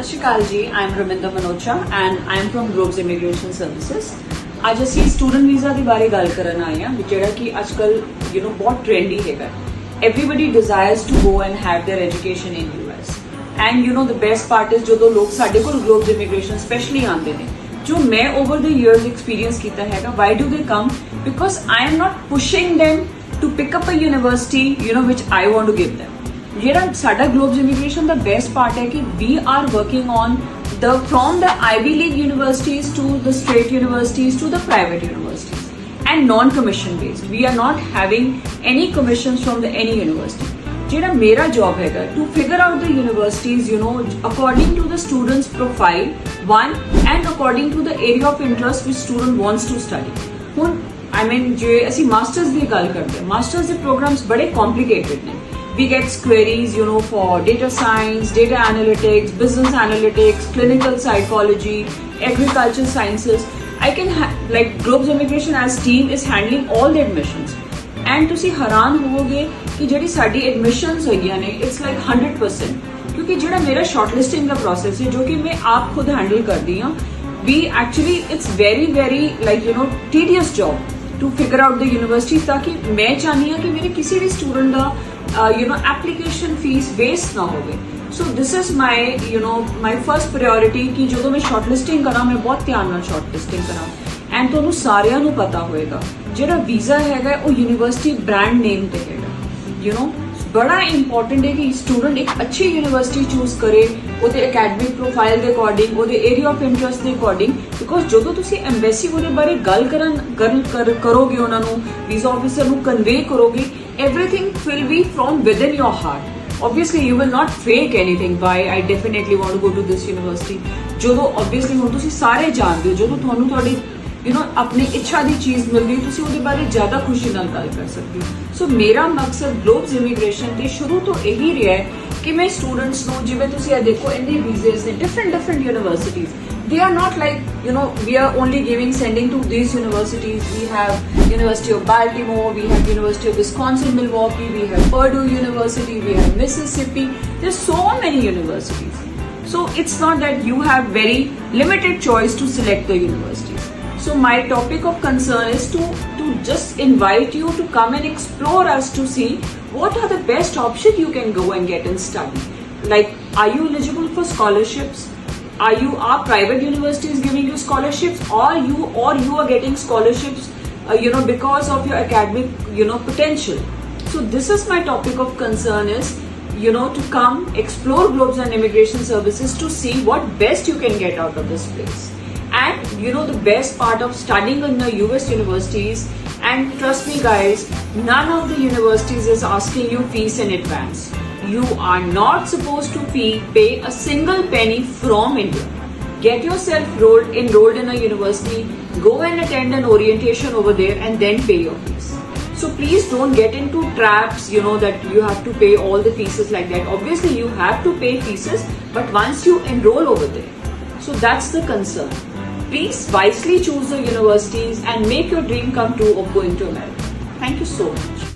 Shikal ji, I am Raminda Manocha and I am from Globes Immigration Services. आज ਅਸੀਂ student visa ਦੇ ਬਾਰੇ ਗੱਲ ਕਰਨ ਆਏ ਹਾਂ ਜਿਹੜਾ ਕਿ ਅੱਜਕੱਲ ਬਹੁਤ ਟ੍ਰੈਂਡੀ ਹੈਗਾ. Everybody desires to go and have their education in US. And the best part is ਜਦੋਂ ਲੋਕ ਸਾਡੇ ਕੋਲ Globes Immigration specially ਆਉਂਦੇ ਨੇ ਜੋ ਮੈਂ over the years experience ਕੀਤਾ ਹੈਗਾ. Why do they come? Because I am not pushing them to pick up a university which I want to give them. ਜਿਹੜਾ ਸਾਡਾ Globes Immigration ਦਾ best part ਹੈ ਕਿ we are working on from the Ivy League universities to the straight universities to the private universities and non-commission based. We are not having any commissions from any university. ਜਿਹੜਾ ਮੇਰਾ job ਹੈਗਾ to figure out the universities according to the student's profile one and according to the area of interest which student wants to study. ਹੁਣ ਜੇ ਅਸੀਂ masters ਦੀ ਗੱਲ ਕਰਦੇ ਹਾਂ masters ਦੇ ਪ੍ਰੋਗਰਾਮਸ ਬੜੇ complicated ਨੇ. We get queries, for data science, data analytics, business analytics, clinical psychology, agricultural sciences. I can Globes Immigration as team is handling all the admissions. And ਤੁਸੀਂ ਹੈਰਾਨ ਹੋਵੋਗੇ ਕਿ ਜਿਹੜੀ ਸਾਡੀ admissions ਹੈਗੀਆਂ ਨੇ it's like 100%. ਕਿਉਂਕਿ ਜਿਹੜਾ ਮੇਰਾ shortlisting ਦਾ process ਹੈ ਜੋ ਕਿ ਮੈਂ ਆਪ ਖੁਦ handle ਕਰਦੀ ਹਾਂ. We actually it's very tedious job to figure out the universities ਤਾਕਿ ਮੈਂ ਚਾਹਨੀ ਹਾਂ ਕਿ ਮੇਰੇ ਕਿਸੇ ਵੀ student ਦਾ application fees waste ਨਾ ਹੋਵੇ. So this is my first priority ਕਿ ਜਦੋਂ ਮੈਂ shortlisting ਕਰਾਂ ਮੈਂ ਬਹੁਤ ਧਿਆਨ ਨਾਲ shortlisting ਕਰਾਂ. And ਤੁਹਾਨੂੰ ਸਾਰਿਆਂ ਨੂੰ ਪਤਾ ਹੋਏਗਾ ਜਿਹੜਾ ਵੀਜ਼ਾ ਹੈਗਾ ਉਹ ਯੂਨੀਵਰਸਿਟੀ ਬ੍ਰਾਂਡ ਨੇਮ ਤੇ ਹੈਗਾ. ਬੜਾ ਇੰਪੋਰਟੈਂਟ ਹੈ ਕਿ ਸਟੂਡੈਂਟ ਇੱਕ ਅੱਛੀ ਯੂਨੀਵਰਸਿਟੀ ਚੂਜ਼ ਕਰੇ ਉਹਦੇ ਅਕੈਡਮਿਕ ਪ੍ਰੋਫਾਈਲ ਦੇ ਅਕੋਰਡਿੰਗ ਉਹਦੇ ਏਰੀਆ ਆਫ ਇੰਟਰਸਟ ਦੇ ਅਕੋਰਡਿੰਗ. ਬਿਕੋਜ਼ ਜਦੋਂ ਤੁਸੀਂ ਐਮਬੈਸੀ ਉਹਦੇ ਬਾਰੇ ਗੱਲ ਕਰੋਗੇ ਉਹਨਾਂ ਨੂੰ ਵੀਜ਼ਾ ਆਫਿਸਰ ਨੂੰ ਕਨਵੇ ਕਰੋਗੇ everything will be from within your heart. Obviously you will not fake anything by I definitely want to go to this university. ਜਦੋਂ obviously ਹੁਣ ਤੁਸੀਂ ਸਾਰੇ ਜਾਣਦੇ ਹੋ ਜਦੋਂ ਤੁਹਾਨੂੰ ਤੁਹਾਡੀ ਆਪਣੀ ਇੱਛਾ ਦੀ ਚੀਜ਼ ਮਿਲਦੀ ਤੁਸੀਂ ਉਹਦੇ ਬਾਰੇ ਜ਼ਿਆਦਾ ਖੁਸ਼ੀ ਨਾਲ ਗੱਲ ਕਰ ਸਕਦੇ ਹੋ. ਸੋ ਮੇਰਾ ਮਕਸਦ ਗਲੋਬਸ ਇਮੀਗ੍ਰੇਸ਼ਨ ਤੇ ਸ਼ੁਰੂ ਤੋਂ ਇਹੀ ਰਿਹਾ ਹੈ ਕਿ ਮੈਂ ਸਟੂਡੈਂਟਸ ਨੂੰ ਜਿਵੇਂ ਤੁਸੀਂ ਇਹ ਦੇਖੋ ਇੰਨੇ ਵੀਜ਼ੇਸ ਨੇ different universities. They are not we are only sending to these universities. We have University of Baltimore, we have University of Wisconsin, Milwaukee, we have Purdue University, we have Mississippi. There's so many universities. So it's not that you have very limited choice to select the universities. So my topic of concern is to just invite you to come and explore us to see what are the best options you can go and get and study. Like, are you eligible for scholarships? Are private universities giving you scholarships or you are getting scholarships because of your academic potential. So this is my topic of concern is to come explore Globes and Immigration Services to see what best you can get out of this place. And the best part of studying in the US universities, and trust me guys, none of the universities is asking you fees in advance. You are not supposed to pay a single penny from India. Get yourself enrolled in a university, go and attend an orientation over there and then pay your fees. So please don't get into traps, that you have to pay all the fees like that. Obviously you have to pay fees, but once you enroll over there. So that's the concern. Please wisely choose the universities and make your dream come true of going to America. Thank you so much.